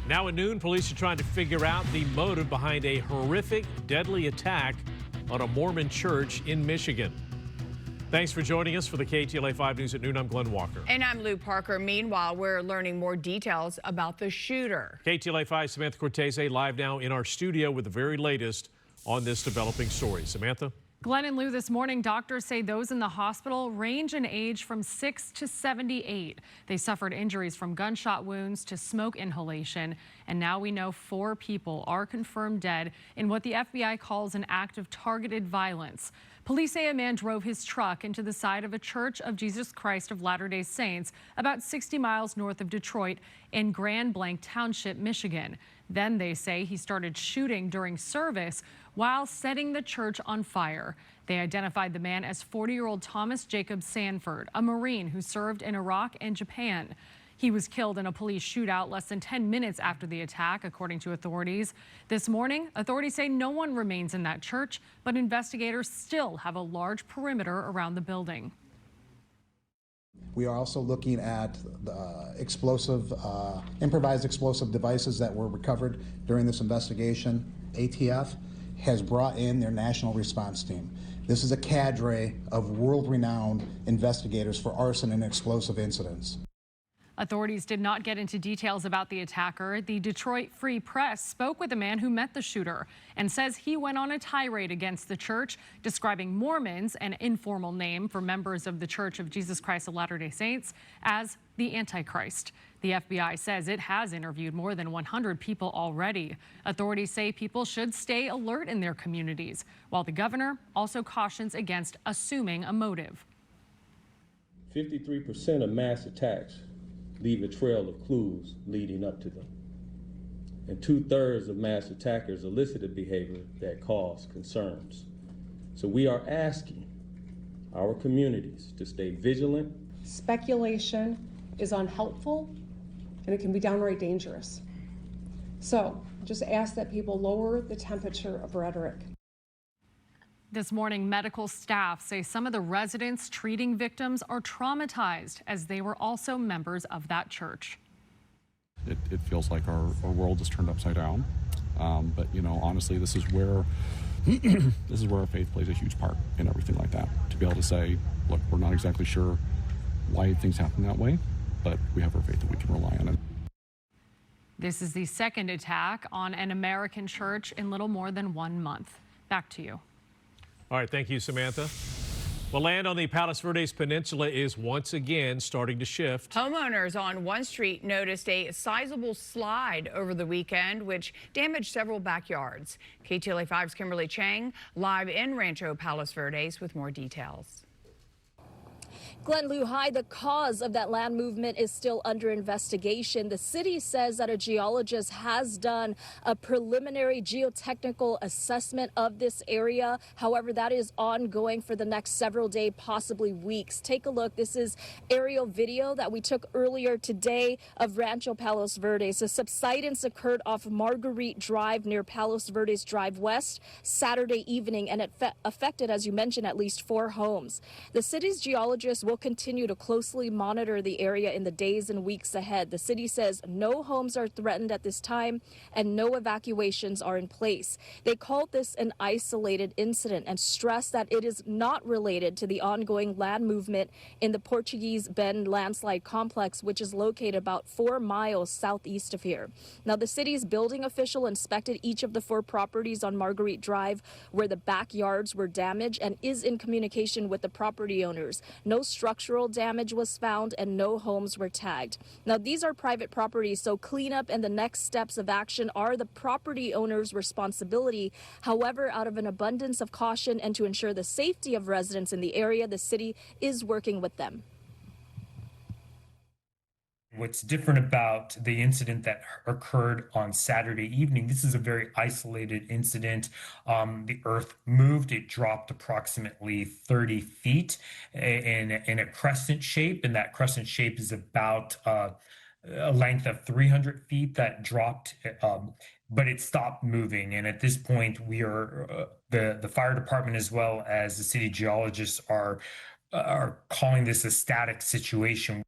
Now at noon, police are trying to figure out the motive behind a horrific, deadly attack on a Mormon church in Michigan. Thanks for joining us for the KTLA 5 News at noon. I'm Glenn Walker. And I'm Lou Parker. Meanwhile, we're learning more details about the shooter. KTLA 5 Samantha Cortese live now in our studio with the very latest on this developing story. Samantha? Glenn and Lou, this morning, doctors say those in the hospital range in age from 6 to 78. They suffered injuries from gunshot wounds to smoke inhalation. And now we know 4 people are confirmed dead in what the FBI calls an act of targeted violence. Police say a man drove his truck into the side of a Church of Jesus Christ of Latter-day Saints about 60 miles north of Detroit in Grand Blanc Township, Michigan. Then they say he started shooting during service while setting the church on fire. They identified the man as 40-year-old Thomas Jacob Sanford, a Marine who served in Iraq and Japan. He was killed in a police shootout less than 10 minutes after the attack, according to authorities. This morning, authorities say no one remains in that church, but investigators still have a large perimeter around the building. We are also looking at the improvised explosive devices that were recovered during this investigation. ATF has brought in their national response team. This is a cadre of world-renowned investigators for arson and explosive incidents. Authorities did not get into details about the attacker. The Detroit Free Press spoke with a man who met the shooter and says he went on a tirade against the church, describing Mormons, an informal name for members of the Church of Jesus Christ of Latter-day Saints, as the Antichrist. The FBI says it has interviewed more than 100 people already. Authorities say people should stay alert in their communities, while the governor also cautions against assuming a motive. 53% of mass attacks leave a trail of clues leading up to them. And 2/3 of mass attackers elicited behavior that caused concerns. So we are asking our communities to stay vigilant. Speculation is unhelpful and it can be downright dangerous. So just ask that people lower the temperature of rhetoric. This morning, medical staff say some of the residents treating victims are traumatized as they were also members of that church. It feels like our world is turned upside down. But, you know, honestly, this is where this is where our faith plays a huge part in everything like that. To be able to say, look, we're not exactly sure why things happen that way, but we have our faith that we can rely on it. This is the second attack on an American church in little more than 1 month. Back to you. All right, thank you, Samantha. Well, land on the Palos Verdes Peninsula is once again starting to shift. Homeowners on one street noticed a sizable slide over the weekend, which damaged several backyards. KTLA 5's Kimberly Chang live in Rancho Palos Verdes with more details. Glenn, Lou, hi. The cause of that land movement is still under investigation. The city says that a geologist has done a preliminary geotechnical assessment of this area. However, that is ongoing for the next several days, possibly weeks. Take a look. This is aerial video that we took earlier today of Rancho Palos Verdes. The subsidence occurred off Marguerite Drive near Palos Verdes Drive West Saturday evening, and it affected, as you mentioned, at least 4 homes. The city's geologists will continue to closely monitor the area in the days and weeks ahead. The city says no homes are threatened at this time and no evacuations are in place. They called this an isolated incident and stressed that it is not related to the ongoing land movement in the Portuguese Bend landslide complex, which is located about 4 miles southeast of here. Now, the city's building official inspected each of the 4 properties on Marguerite Drive where the backyards were damaged and is in communication with the property owners. No structural damage was found and no homes were tagged. Now, these are private properties, so cleanup and the next steps of action are the property owner's responsibility. However, out of an abundance of caution and to ensure the safety of residents in the area, the city is working with them. What's different about the incident that occurred on Saturday evening, this is a very isolated incident. The earth moved, it dropped approximately 30 feet in a crescent shape, and that crescent shape is about a length of 300 feet that dropped, but it stopped moving. And at this point, we are, the fire department as well as the city geologists are calling this a static situation.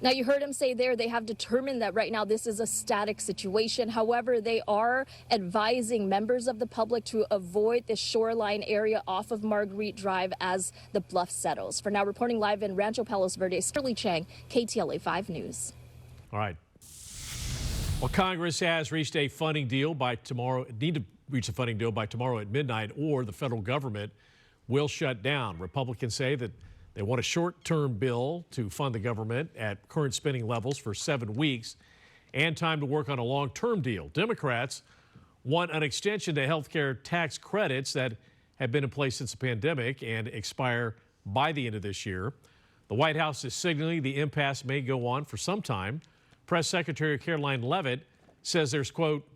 Now, you heard him say there they have determined that right now this is a static situation. However, they are advising members of the public to avoid the shoreline area off of Marguerite Drive as the bluff settles. For now, reporting live in Rancho Palos Verdes, Sterling Chang, KTLA 5 News. All right. Well, Congress has reached a funding deal by tomorrow. Need to reach a funding deal by tomorrow at midnight, or the federal government will shut down. Republicans say that they want a short-term bill to fund the government at current spending levels for 7 weeks and time to work on a long-term deal. Democrats want an extension to health care tax credits that have been in place since the pandemic and expire by the end of this year. The White House is signaling the impasse may go on for some time. Press Secretary Caroline Leavitt says there's, quote,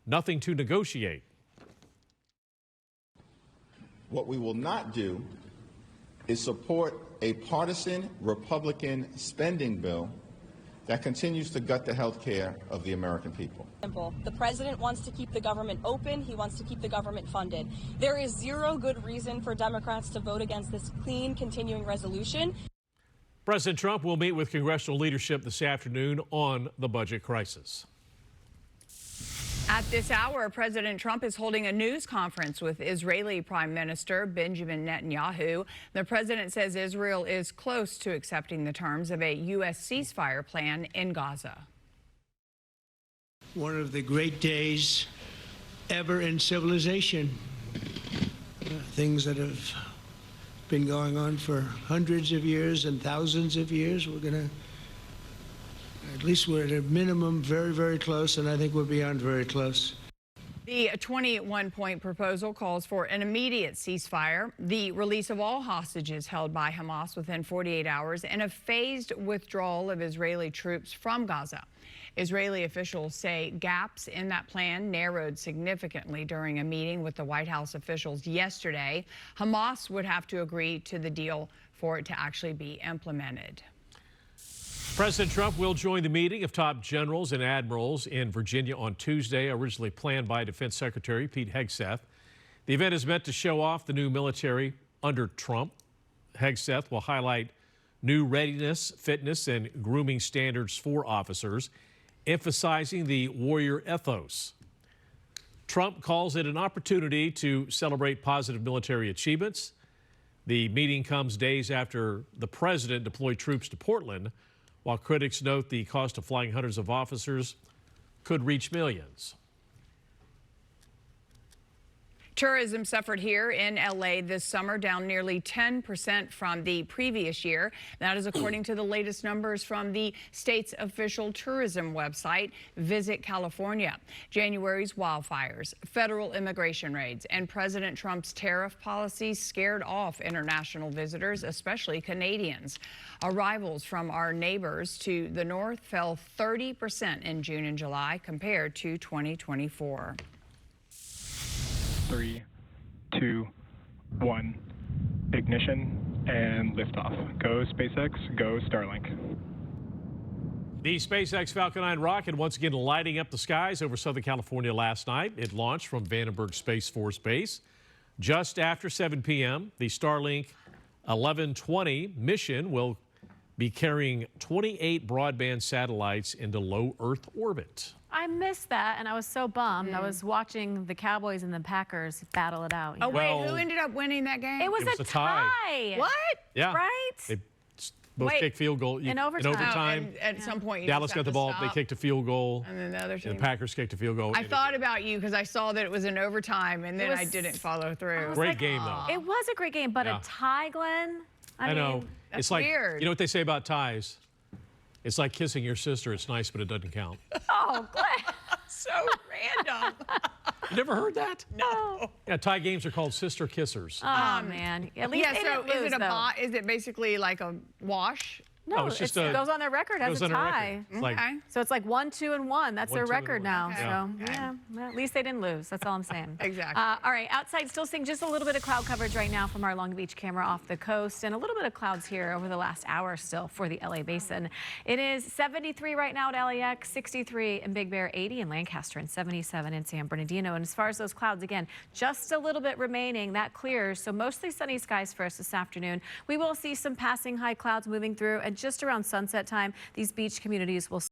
nothing to negotiate. What we will not do is support a partisan Republican spending bill that continues to gut the health care of the American people. Simple. The president wants to keep the government open. He wants to keep the government funded. There is zero good reason for Democrats to vote against this clean, continuing resolution. President Trump will meet with congressional leadership this afternoon on the budget crisis. At this hour, President Trump is holding a news conference with Israeli Prime Minister Benjamin Netanyahu. The president says Israel is close to accepting the terms of a U.S. ceasefire plan in Gaza. One of the great days ever in civilization. Things that have been going on for hundreds of years and thousands of years. At least we're at a minimum very, very close, and I think we're beyond very close. The 21-point proposal calls for an immediate ceasefire, the release of all hostages held by Hamas within 48 hours, and a phased withdrawal of Israeli troops from Gaza. Israeli officials say gaps in that plan narrowed significantly during a meeting with the White House officials yesterday. Hamas would have to agree to the deal for it to actually be implemented. President Trump will join the meeting of top generals and admirals in Virginia on Tuesday, originally planned by Defense Secretary Pete Hegseth. The event is meant to show off the new military under Trump. Hegseth will highlight new readiness, fitness, and grooming standards for officers, emphasizing the warrior ethos. Trump calls it an opportunity to celebrate positive military achievements. The meeting comes days after the president deployed troops to Portland, while critics note the cost of flying hundreds of officers could reach millions. Tourism suffered here in L.A. this summer, down nearly 10% from the previous year. That is according to the latest numbers from the state's official tourism website, Visit California. January's wildfires, federal immigration raids, and President Trump's tariff policies scared off international visitors, especially Canadians. Arrivals from our neighbors to the north fell 30% in June and July compared to 2024. 3, 2, 1, ignition and liftoff. Go SpaceX, go Starlink. The SpaceX Falcon 9 rocket once again lighting up the skies over Southern California last night. It launched from Vandenberg Space Force Base just after 7 p.m. The Starlink 1120 mission will be carrying 28 broadband satellites into low Earth orbit. I missed that, and I was so bummed. I was watching the Cowboys and the Packers battle it out. Oh, wait, who ended up winning that game? It was a tie. What? Yeah. Right? They both kicked field goal. In overtime. Oh, and at some point, you Dallas just got have the to ball. stop. They kicked a field goal. And then the other team. And the Packers kicked a field goal. I thought about you because I saw that it was in overtime, and then I didn't follow through. Great game, though. It was a great game, but a tie, Glenn? I know. mean, It's like, weird. you know what they say about ties? It's like kissing your sister. It's nice, but it doesn't count. Oh, Glenn. So random. You never heard that? No. Yeah, tie games are called sister kissers. Oh, man. At least they so didn't lose, though. is it basically like a wash? No, it's just it goes on their record as a tie. It's like, So it's like 1, 2, and 1. That's 1, their 2, and record 1. now. Okay. So, Okay. yeah, well, at least they didn't lose. That's all I'm saying. Exactly. All right, outside still seeing just a little bit of cloud coverage right now from our Long Beach camera off the coast, and a little bit of clouds here over the last hour still for the LA basin. It is 73 right now at LAX, 63 in Big Bear, 80 in Lancaster, and 77 in San Bernardino. And as far as those clouds, again, just a little bit remaining. That clears, so mostly sunny skies for us this afternoon. We will see some passing high clouds moving through, and just around sunset time, these beach communities will